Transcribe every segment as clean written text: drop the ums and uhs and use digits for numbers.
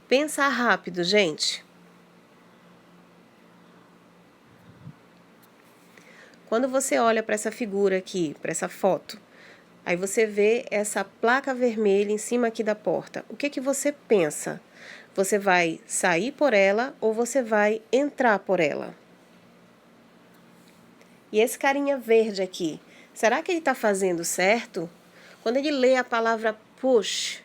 Pensa rápido, gente. Quando você olha para essa figura aqui, para essa foto, aí você vê essa placa vermelha em cima aqui da porta. O que que você pensa? Você vai sair por ela ou você vai entrar por ela? E esse carinha verde aqui, será que ele está fazendo certo? Quando ele lê a palavra push,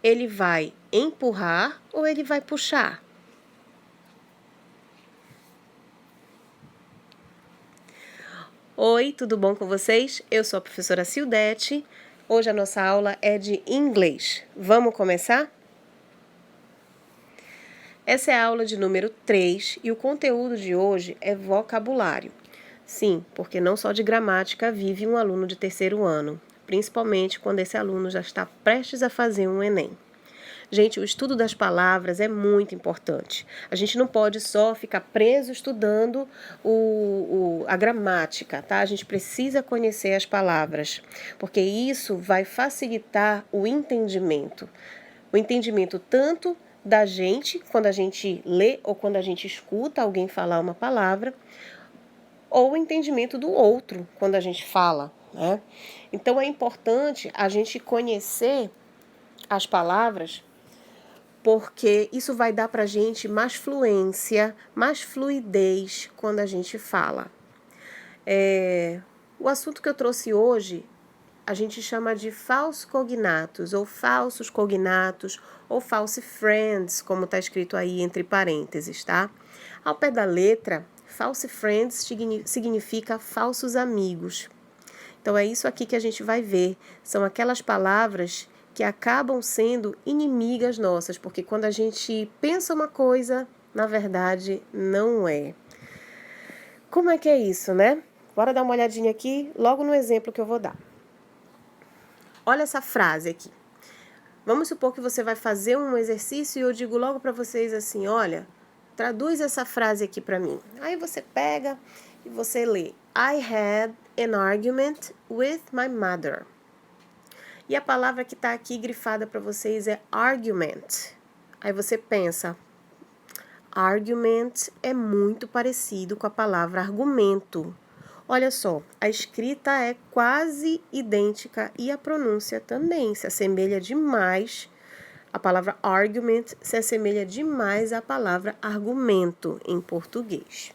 ele vai empurrar ou ele vai puxar? Oi, tudo bom com vocês? Eu sou a professora Cildete. Hoje a nossa aula é de inglês. Vamos começar? Essa é a aula de número 3 e o conteúdo de hoje é vocabulário. Sim, porque não só de gramática vive um aluno de terceiro ano, principalmente quando esse aluno já está prestes a fazer um Enem. Gente, o estudo das palavras é muito importante. A gente não pode só ficar preso estudando a gramática, tá? A gente precisa conhecer as palavras, porque isso vai facilitar o entendimento. O entendimento tanto da gente, quando a gente lê ou quando a gente escuta alguém falar uma palavra, ou o entendimento do outro quando a gente fala, né? Então é importante a gente conhecer as palavras, porque isso vai dar pra gente mais fluência, mais fluidez quando a gente fala. O assunto que eu trouxe hoje, a gente chama de falsos cognatos, ou falsos cognatos, ou false friends, como está escrito aí entre parênteses, tá? Ao pé da letra, false friends significa falsos amigos. Então é isso aqui que a gente vai ver. São aquelas palavras que acabam sendo inimigas nossas, porque quando a gente pensa uma coisa, na verdade não é. Como é que é isso, né? Bora dar uma olhadinha aqui, logo no exemplo que eu vou dar. Olha essa frase aqui. Vamos supor que você vai fazer um exercício e eu digo logo para vocês assim, olha, traduz essa frase aqui para mim. Aí você pega e você lê. I had an argument with my mother. E a palavra que está aqui grifada para vocês é argument. Aí você pensa, argument é muito parecido com a palavra argumento. Olha só, a escrita é quase idêntica e a pronúncia também se assemelha demais. A palavra argument se assemelha demais à palavra argumento em português.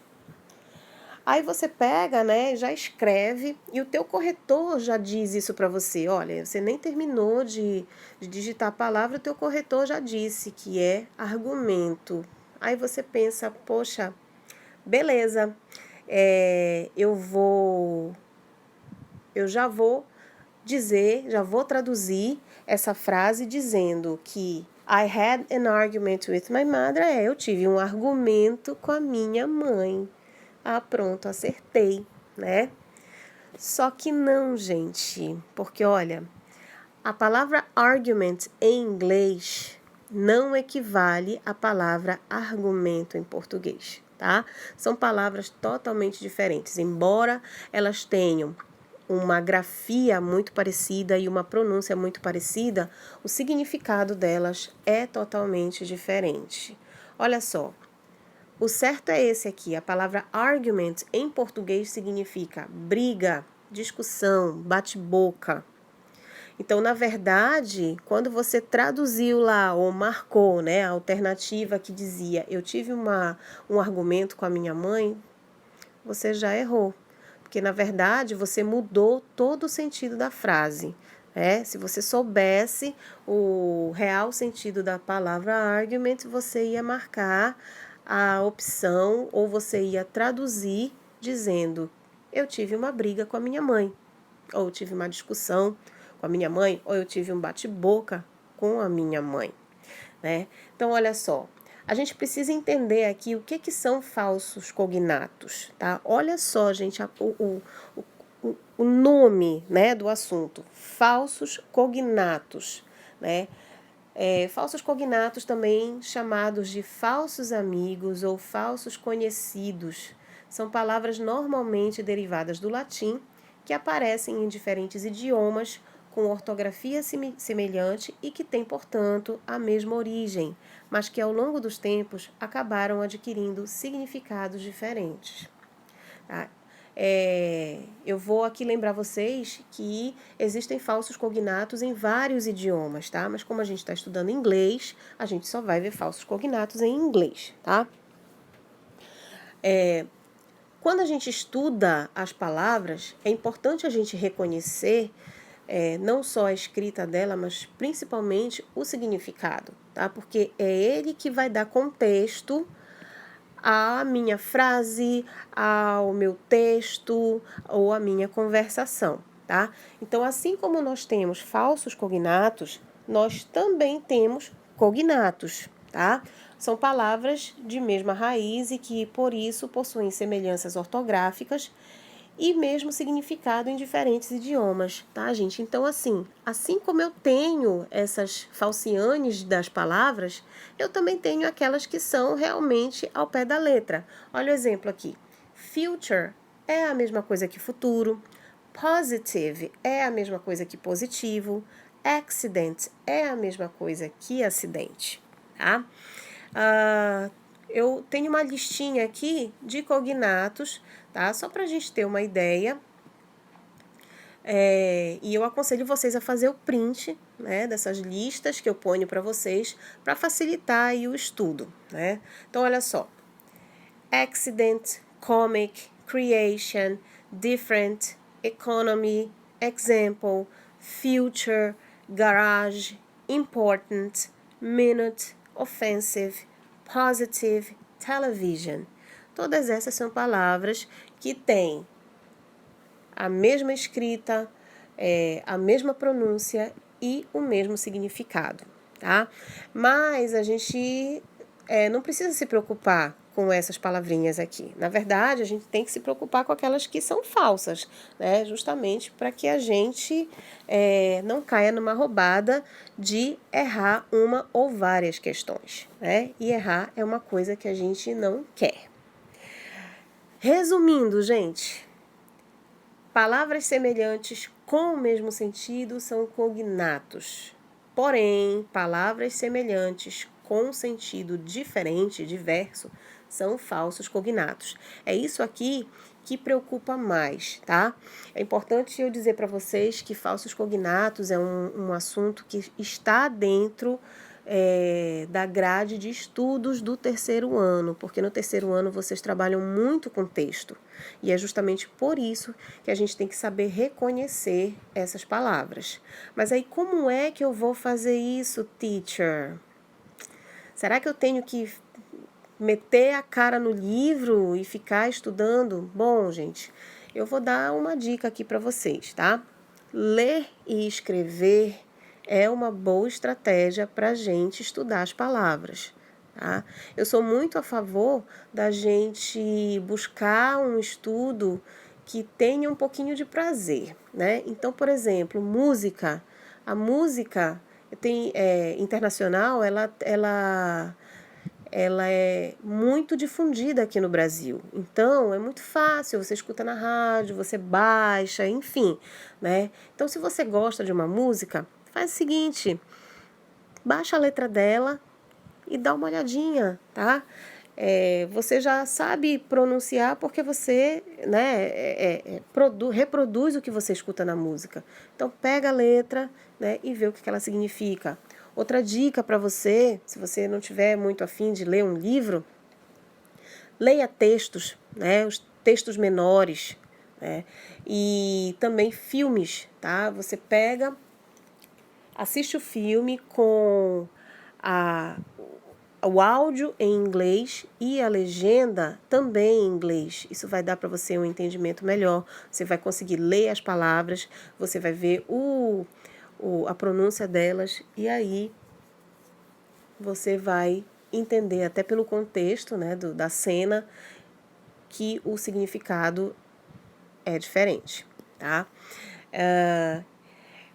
Aí você pega, né, já escreve e o teu corretor já diz isso para você. Olha, você nem terminou de digitar a palavra, o teu corretor já disse que é argumento. Aí você pensa, poxa, beleza, eu já vou traduzir essa frase dizendo que I had an argument with my mother. Eu tive um argumento com a minha mãe. Ah, pronto, acertei, né? Só que não, gente, porque olha, a palavra argument em inglês não equivale à palavra argumento em português, tá? São palavras totalmente diferentes, embora elas tenham uma grafia muito parecida e uma pronúncia muito parecida, o significado delas é totalmente diferente. Olha só. O certo é esse aqui, a palavra argument em português significa briga, discussão, bate-boca. Então, na verdade, quando você traduziu lá ou marcou, né, a alternativa que dizia eu tive um argumento com a minha mãe, você já errou. Porque, na verdade, você mudou todo o sentido da frase. Se você soubesse o real sentido da palavra argument, você ia marcar a opção ou você ia traduzir dizendo eu tive uma briga com a minha mãe, ou tive uma discussão com a minha mãe, ou eu tive um bate-boca com a minha mãe, né? Então, olha só, a gente precisa entender aqui o que são falsos cognatos, tá? Olha só, gente, o nome, né, do assunto, falsos cognatos, né? Falsos cognatos também chamados de falsos amigos ou falsos conhecidos. São palavras normalmente derivadas do latim que aparecem em diferentes idiomas com ortografia semelhante e que têm, portanto, a mesma origem, mas que ao longo dos tempos acabaram adquirindo significados diferentes. Tá? Eu vou aqui lembrar vocês que existem falsos cognatos em vários idiomas, tá? Mas como a gente está estudando inglês, a gente só vai ver falsos cognatos em inglês, tá? Quando a gente estuda as palavras, é importante a gente reconhecer não só a escrita dela, mas principalmente o significado, tá? Porque é ele que vai dar contexto à minha frase, ao meu texto ou à minha conversação, tá? Então, assim como nós temos falsos cognatos, nós também temos cognatos, tá? São palavras de mesma raiz e que, por isso, possuem semelhanças ortográficas e mesmo significado em diferentes idiomas, tá, gente? Então, assim como eu tenho essas falcianes das palavras, eu também tenho aquelas que são realmente ao pé da letra. Olha o exemplo aqui. Future é a mesma coisa que futuro. Positive é a mesma coisa que positivo. Accident é a mesma coisa que acidente, tá? Eu tenho uma listinha aqui de cognatos, tá? Só para a gente ter uma ideia. E eu aconselho vocês a fazer o print, né, dessas listas que eu ponho para vocês, para facilitar aí o estudo, né? Então, olha só. Accident, comic, creation, different, economy, example, future, garage, important, minute, offensive, positive, television. Todas essas são palavras que têm a mesma escrita, a mesma pronúncia e o mesmo significado, tá? Mas a gente não precisa se preocupar com essas palavrinhas aqui. Na verdade, a gente tem que se preocupar com aquelas que são falsas, né? Justamente para que a gente não caia numa roubada de errar uma ou várias questões, né? E errar é uma coisa que a gente não quer. Resumindo, gente, palavras semelhantes com o mesmo sentido são cognatos. Porém, palavras semelhantes com sentido diferente, diverso, são falsos cognatos. É isso aqui que preocupa mais, tá? É importante eu dizer para vocês que falsos cognatos é um assunto que está dentro da grade de estudos do terceiro ano, porque no terceiro ano vocês trabalham muito com texto. E é justamente por isso que a gente tem que saber reconhecer essas palavras. Mas aí, como é que eu vou fazer isso, teacher? Será que eu tenho que meter a cara no livro e ficar estudando? Bom, gente, eu vou dar uma dica aqui para vocês, tá? Ler e escrever é uma boa estratégia para a gente estudar as palavras, tá? Eu sou muito a favor da gente buscar um estudo que tenha um pouquinho de prazer, né? Então, por exemplo, música. A música internacional, ela é muito difundida aqui no Brasil. Então, é muito fácil, você escuta na rádio, você baixa, enfim, né? Então, se você gosta de uma música, faz o seguinte, baixa a letra dela e dá uma olhadinha, tá? Você já sabe pronunciar porque você, né, reproduz o que você escuta na música. Então, pega a letra, né, e vê o que ela significa. Outra dica para você, se você não tiver muito afim de ler um livro, leia textos, né, os textos menores, né, e também filmes, tá? Você assiste o filme com o áudio em inglês e a legenda também em inglês. Isso vai dar para você um entendimento melhor. Você vai conseguir ler as palavras, você vai ver a pronúncia delas e aí você vai entender até pelo contexto, né, da cena que o significado é diferente, tá?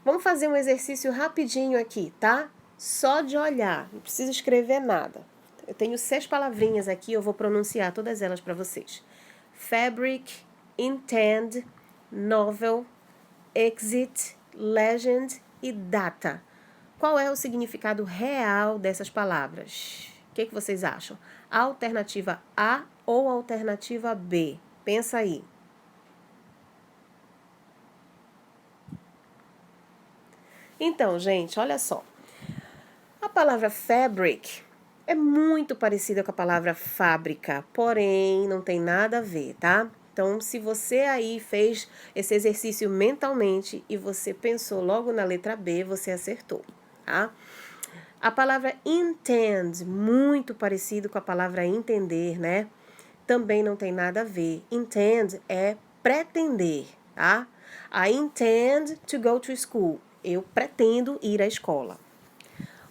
Vamos fazer um exercício rapidinho aqui, tá? Só de olhar, não precisa escrever nada. Eu tenho 6 palavrinhas aqui, eu vou pronunciar todas elas para vocês. Fabric, intend, novel, exit, legend e data. Qual é o significado real dessas palavras? O que vocês acham? Alternativa A ou alternativa B? Pensa aí. Então, gente, olha só. A palavra fabric é muito parecida com a palavra fábrica, porém não tem nada a ver, tá? Então, se você aí fez esse exercício mentalmente e você pensou logo na letra B, você acertou, tá? A palavra intend, muito parecido com a palavra entender, né? Também não tem nada a ver. Intend é pretender, tá? I intend to go to school. Eu pretendo ir à escola.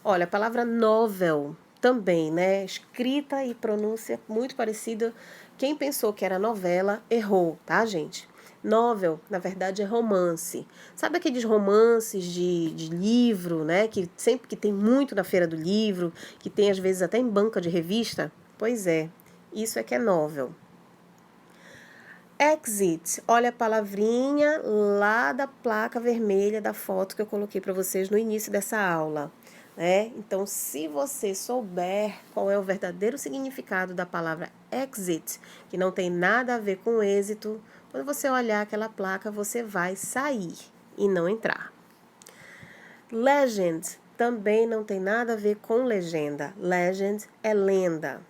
Olha, a palavra novel também, né? Escrita e pronúncia muito parecida. Quem pensou que era novela, errou, tá, gente? Novel, na verdade, é romance. Sabe aqueles romances de livro, né? Que sempre que tem muito na feira do livro, que tem às vezes até em banca de revista? Pois é, isso é que é novel. Exit, olha a palavrinha lá da placa vermelha da foto que eu coloquei para vocês no início dessa aula. Então, se você souber qual é o verdadeiro significado da palavra exit, que não tem nada a ver com êxito, quando você olhar aquela placa, você vai sair e não entrar. Legend também não tem nada a ver com legenda. Legend é lenda.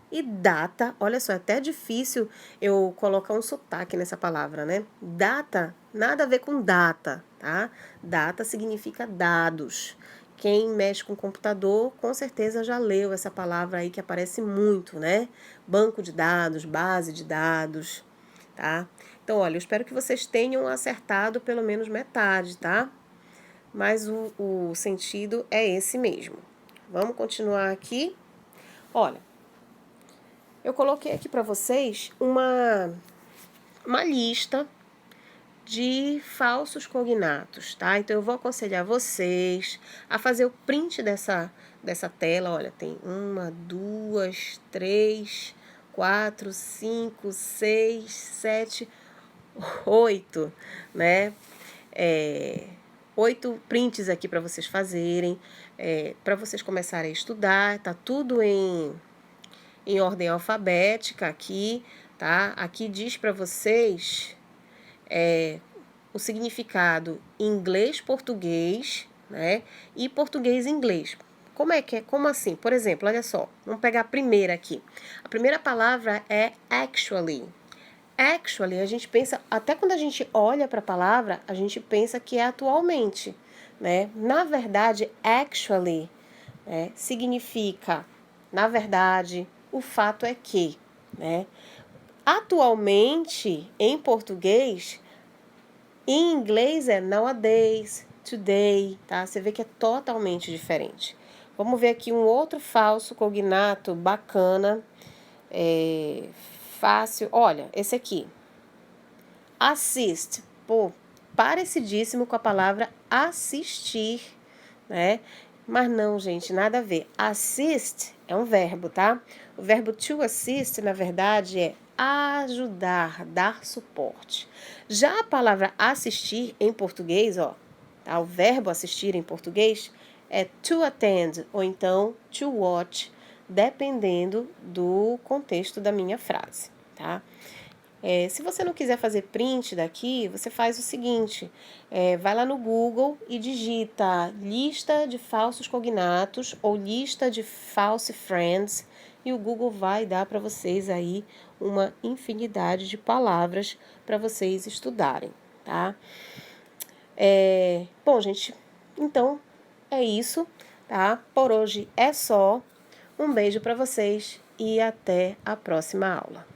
E data, olha só, é até difícil eu colocar um sotaque nessa palavra, né? Data, nada a ver com data, tá? Data significa dados. Quem mexe com computador, com certeza já leu essa palavra aí que aparece muito, né? Banco de dados, base de dados, tá? Então, olha, eu espero que vocês tenham acertado pelo menos metade, tá? Mas o sentido é esse mesmo. Vamos continuar aqui. Olha, eu coloquei aqui para vocês uma lista de falsos cognatos, tá? Então, eu vou aconselhar vocês a fazer o print dessa tela. Olha, tem 1, 2, 3, 4, 5, 6, 7, 8, né? 8 prints aqui para vocês fazerem, para vocês começarem a estudar. Tá tudo em ordem alfabética aqui, tá? Aqui diz para vocês o significado em inglês-português, né? E português-inglês. Como assim? Por exemplo, olha só, vamos pegar a primeira aqui. A primeira palavra é actually. Actually, a gente pensa, até quando a gente olha para a palavra, a gente pensa que é atualmente, né? Na verdade, actually, significa, na verdade, o fato é que, né? Atualmente, em português, em inglês é nowadays, today, tá? Você vê que é totalmente diferente. Vamos ver aqui um outro falso cognato bacana, fácil. Olha, esse aqui. Assist. Pô, parecidíssimo com a palavra assistir, né? Mas não, gente, nada a ver. Assist é um verbo, tá? O verbo to assist, na verdade, é ajudar, dar suporte. Já a palavra assistir em português, ó, tá? O verbo assistir em português é to attend ou então to watch, dependendo do contexto da minha frase, tá? Se você não quiser fazer print daqui, você faz o seguinte, vai lá no Google e digita lista de falsos cognatos ou lista de false friends e o Google vai dar para vocês aí uma infinidade de palavras para vocês estudarem, tá? Bom, gente, então é isso, tá? Por hoje é só. Um beijo para vocês e até a próxima aula.